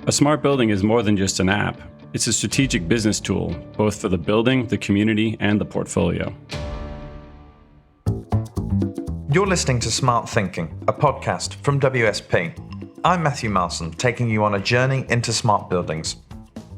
A smart building is more than just an app. It's a strategic business tool, both for the building, the community, and the portfolio. You're listening to Smart Thinking, a podcast from WSP. I'm Matthew Marson, taking you on a journey into smart buildings.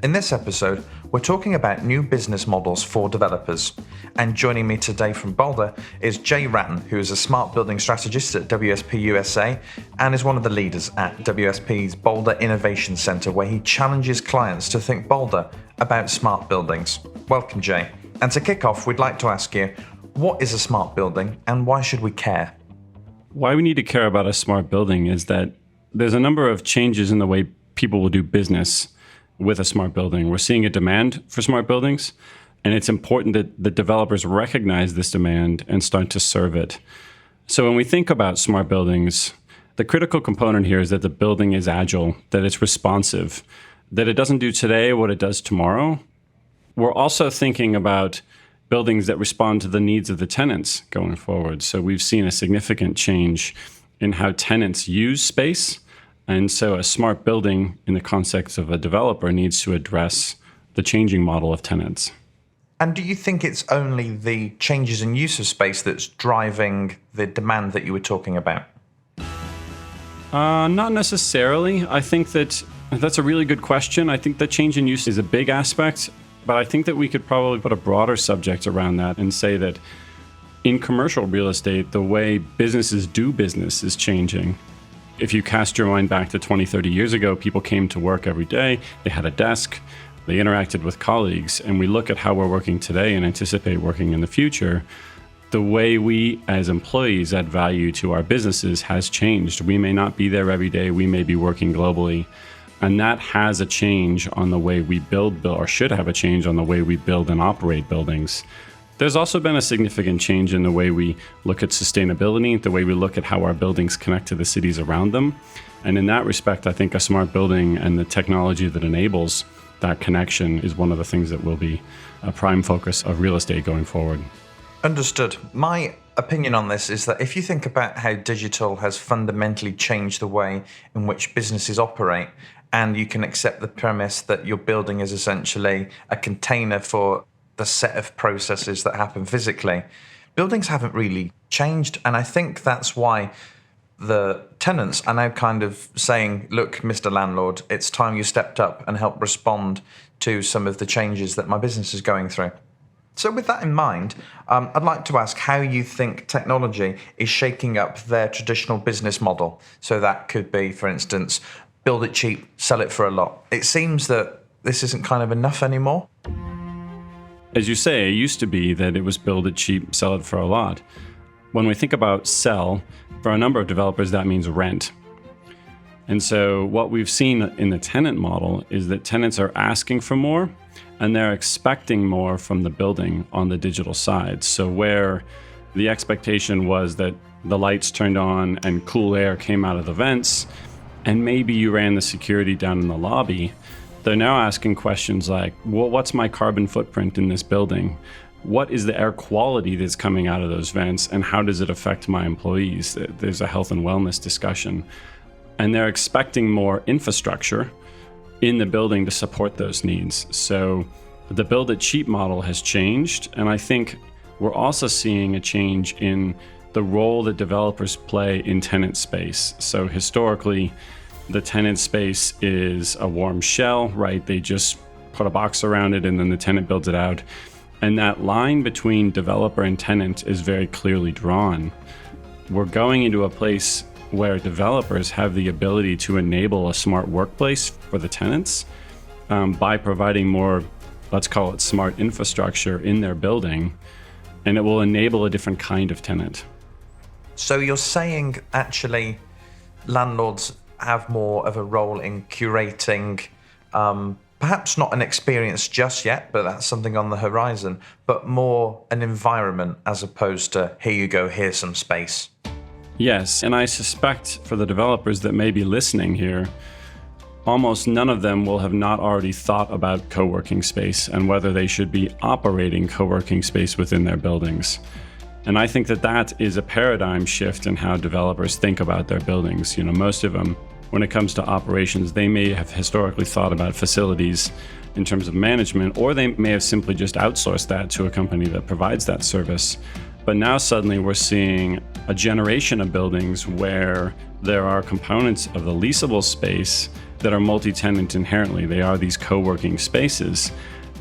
In this episode, we're talking about new business models for developers. And joining me today from Boulder is Jay Wratten, who is a smart building strategist at WSP USA and is one of the leaders at WSP's Boulder Innovation Center, where he challenges clients to think bolder about smart buildings. Welcome, Jay. And to kick off, we'd like to ask you, what is a smart building and why should we care? Why we need to care about a smart building is that there's a number of changes in the way people will do business with a smart building. We're seeing a demand for smart buildings, and it's important that the developers recognize this demand and start to serve it. So when we think about smart buildings, the critical component here is that the building is agile, that it's responsive, that it doesn't do today what it does tomorrow. We're also thinking about buildings that respond to the needs of the tenants going forward. So we've seen a significant change in how tenants use space. And so a smart building in the context of a developer needs to address the changing model of tenants. And do you think it's only the changes in use of space that's driving the demand that you were talking about? Not necessarily. I think that's a really good question. I think the change in use is a big aspect, but I think that we could probably put a broader subject around that and say that in commercial real estate, the way businesses do business is changing. If you cast your mind back to 20, 30 years ago, people came to work every day, they had a desk, they interacted with colleagues, and we look at how we're working today and anticipate working in the future. The way we as employees add value to our businesses has changed. We may not be there every day, we may be working globally, and that has a change on the way we build or should have a change on the way we build and operate buildings. There's also been a significant change in the way we look at sustainability, the way we look at how our buildings connect to the cities around them. And in that respect, I think a smart building and the technology that enables that connection is one of the things that will be a prime focus of real estate going forward. Understood. My opinion on this is that if you think about how digital has fundamentally changed the way in which businesses operate, and you can accept the premise that your building is essentially a container for the set of processes that happen physically, buildings haven't really changed. And I think that's why the tenants are now kind of saying, look, Mr. Landlord, it's time you stepped up and helped respond to some of the changes that my business is going through. So with that in mind, I'd like to ask how you think technology is shaking up their traditional business model. So that could be, for instance, build it cheap, sell it for a lot. It seems that this isn't kind of enough anymore. As you say, it used to be that it was build it cheap, sell it for a lot. When we think about sell, for a number of developers, that means rent. And so what we've seen in the tenant model is that tenants are asking for more and they're expecting more from the building on the digital side. So where the expectation was that the lights turned on and cool air came out of the vents, and maybe you ran the security down in the lobby, they're now asking questions like, well, what's my carbon footprint in this building? What is the air quality that's coming out of those vents, and how does it affect my employees? There's a health and wellness discussion. And they're expecting more infrastructure in the building to support those needs. So the build it cheap model has changed, and I think we're also seeing a change in the role that developers play in tenant space. So historically, the tenant space is a warm shell, right? They just put a box around it and then the tenant builds it out. And that line between developer and tenant is very clearly drawn. We're going into a place where developers have the ability to enable a smart workplace for the tenants by providing more, let's call it smart infrastructure in their building, and it will enable a different kind of tenant. So you're saying actually landlords have more of a role in curating, perhaps not an experience just yet, but that's something on the horizon, but more an environment as opposed to, here you go, here's some space. Yes, and I suspect for the developers that may be listening here, almost none of them will have not already thought about co-working space and whether they should be operating co-working space within their buildings. And I think that that is a paradigm shift in how developers think about their buildings. Most of them, when it comes to operations, they may have historically thought about facilities in terms of management, or they may have simply just outsourced that to a company that provides that service. But now suddenly we're seeing a generation of buildings where there are components of the leasable space that are multi-tenant inherently. They are these co-working spaces.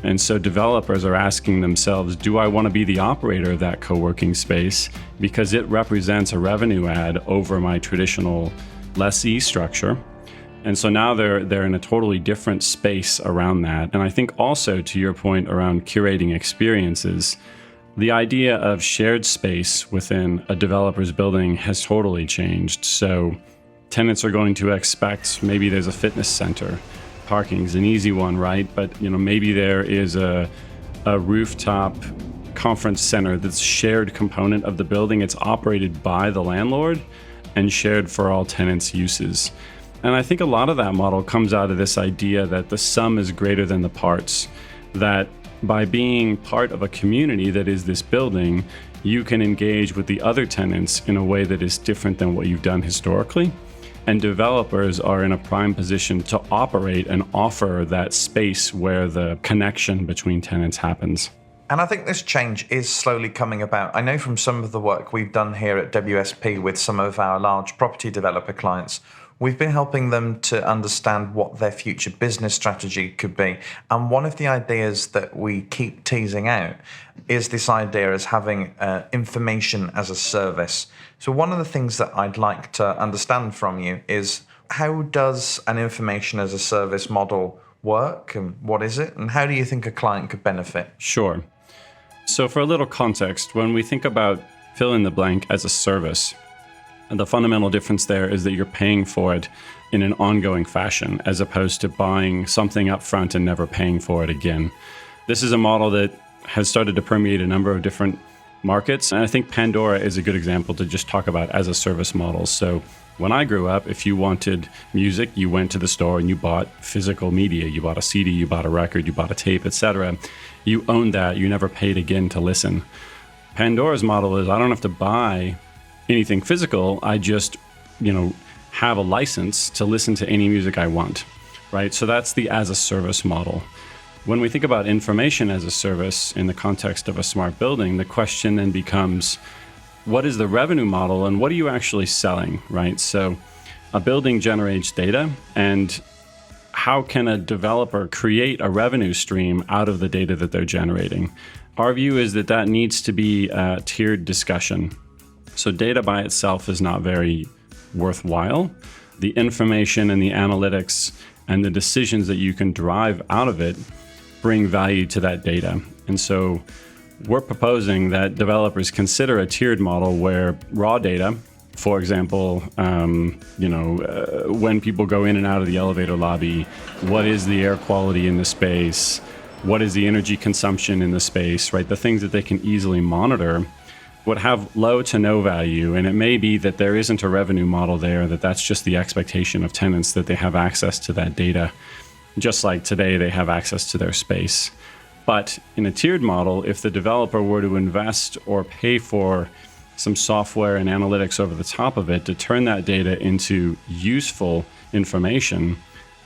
And so developers are asking themselves, do I want to be the operator of that co-working space because it represents a revenue add over my traditional lessee structure? And so now they're in a totally different space around that. And I think also, to your point around curating experiences, the idea of shared space within a developer's building has totally changed. So tenants are going to expect, maybe there's a fitness center. Parking's an easy one, right? But maybe there is a rooftop conference center that's shared component of the building. It's operated by the landlord and shared for all tenants' uses. And I think a lot of that model comes out of this idea that the sum is greater than the parts, that by being part of a community that is this building, you can engage with the other tenants in a way that is different than what you've done historically. And developers are in a prime position to operate and offer that space where the connection between tenants happens. And I think this change is slowly coming about. I know from some of the work we've done here at WSP with some of our large property developer clients, we've been helping them to understand what their future business strategy could be. And one of the ideas that we keep teasing out is this idea as having information as a service. So one of the things that I'd like to understand from you is, how does an information as a service model work, and what is it, and how do you think a client could benefit? Sure. So for a little context, when we think about fill in the blank as a service, the fundamental difference there is that you're paying for it in an ongoing fashion, as opposed to buying something up front and never paying for it again. This is a model that has started to permeate a number of different markets. And I think Pandora is a good example to just talk about as a service model. So when I grew up, if you wanted music, you went to the store and you bought physical media. You bought a CD, you bought a record, you bought a tape, etc. You owned that. You never paid again to listen. Pandora's model is, I don't have to buy anything physical. I just, have a license to listen to any music I want, right? So that's the as a service model. When we think about information as a service in the context of a smart building, the question then becomes, what is the revenue model and what are you actually selling, right? So a building generates data, and how can a developer create a revenue stream out of the data that they're generating? Our view is that needs to be a tiered discussion. So data by itself is not very worthwhile. The information and the analytics and the decisions that you can derive out of it bring value to that data. And so we're proposing that developers consider a tiered model where raw data, for example, when people go in and out of the elevator lobby, what is the air quality in the space? What is the energy consumption in the space, right? The things that they can easily monitor would have low to no value. And it may be that there isn't a revenue model there, that's just the expectation of tenants that they have access to that data, just like today they have access to their space. But in a tiered model, if the developer were to invest or pay for some software and analytics over the top of it to turn that data into useful information,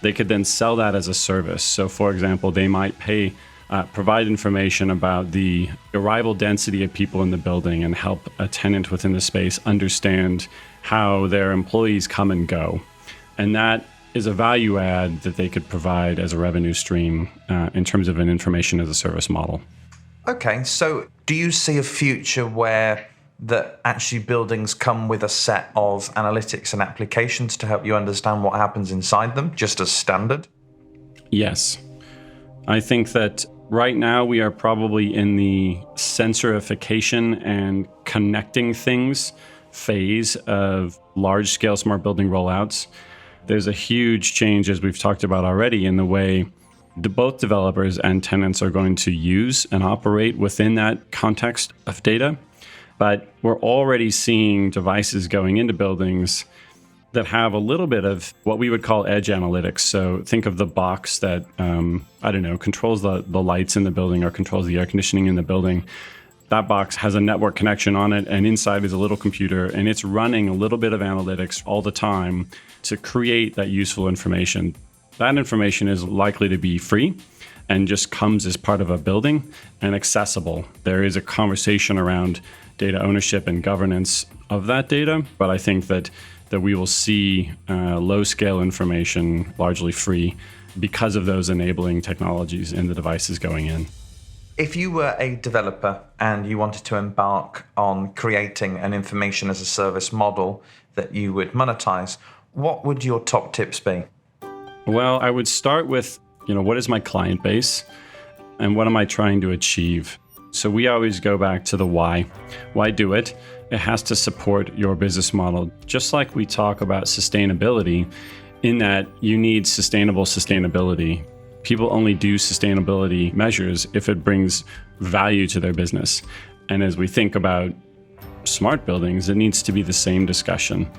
they could then sell that as a service. So for example, they might provide information about the arrival density of people in the building and help a tenant within the space understand how their employees come and go. And that is a value add that they could provide as a revenue stream in terms of an information as a service model. Okay, so do you see a future where that actually buildings come with a set of analytics and applications to help you understand what happens inside them, just as standard? Yes. I think that right now we are probably in the sensorification and connecting things phase of large-scale smart building rollouts. There's a huge change, as we've talked about already, in the way both developers and tenants are going to use and operate within that context of data. But we're already seeing devices going into buildings that have a little bit of what we would call edge analytics. So think of the box that, controls the lights in the building or controls the air conditioning in the building. That box has a network connection on it, and inside is a little computer, and it's running a little bit of analytics all the time to create that useful information. That information is likely to be free and just comes as part of a building and accessible. There is a conversation around data ownership and governance of that data, but I think that we will see low-scale information largely free because of those enabling technologies in the devices going in. If you were a developer and you wanted to embark on creating an information as a service model that you would monetize, what would your top tips be? Well, I would start with, what is my client base and what am I trying to achieve? So we always go back to the why. Why do it? It has to support your business model. Just like we talk about sustainability, in that you need sustainable sustainability. People only do sustainability measures if it brings value to their business. And as we think about smart buildings, it needs to be the same discussion.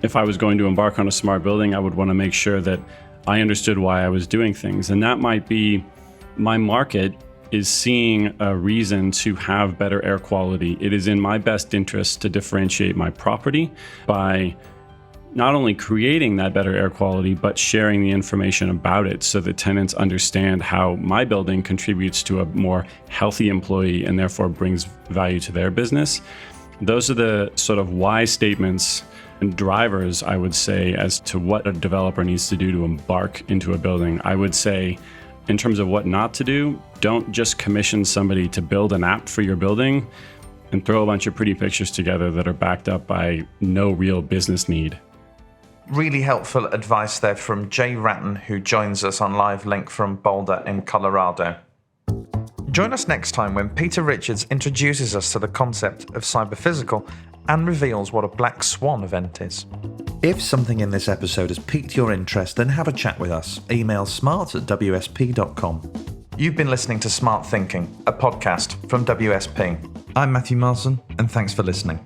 If I was going to embark on a smart building, I would want to make sure that I understood why I was doing things. And that might be my market is seeing a reason to have better air quality. It is in my best interest to differentiate my property by not only creating that better air quality, but sharing the information about it so that tenants understand how my building contributes to a more healthy employee and therefore brings value to their business. Those are the sort of why statements and drivers, I would say, as to what a developer needs to do to embark into a building. I would say, in terms of what not to do, don't just commission somebody to build an app for your building and throw a bunch of pretty pictures together that are backed up by no real business need. Really helpful advice there from Jay Wratten, who joins us on live link from Boulder in Colorado. Join us next time when Peter Richards introduces us to the concept of cyberphysical and reveals what a black swan event is. If something in this episode has piqued your interest, then have a chat with us. Email smart@wsp.com. You've been listening to Smart Thinking, a podcast from WSP. I'm Matthew Marson, and thanks for listening.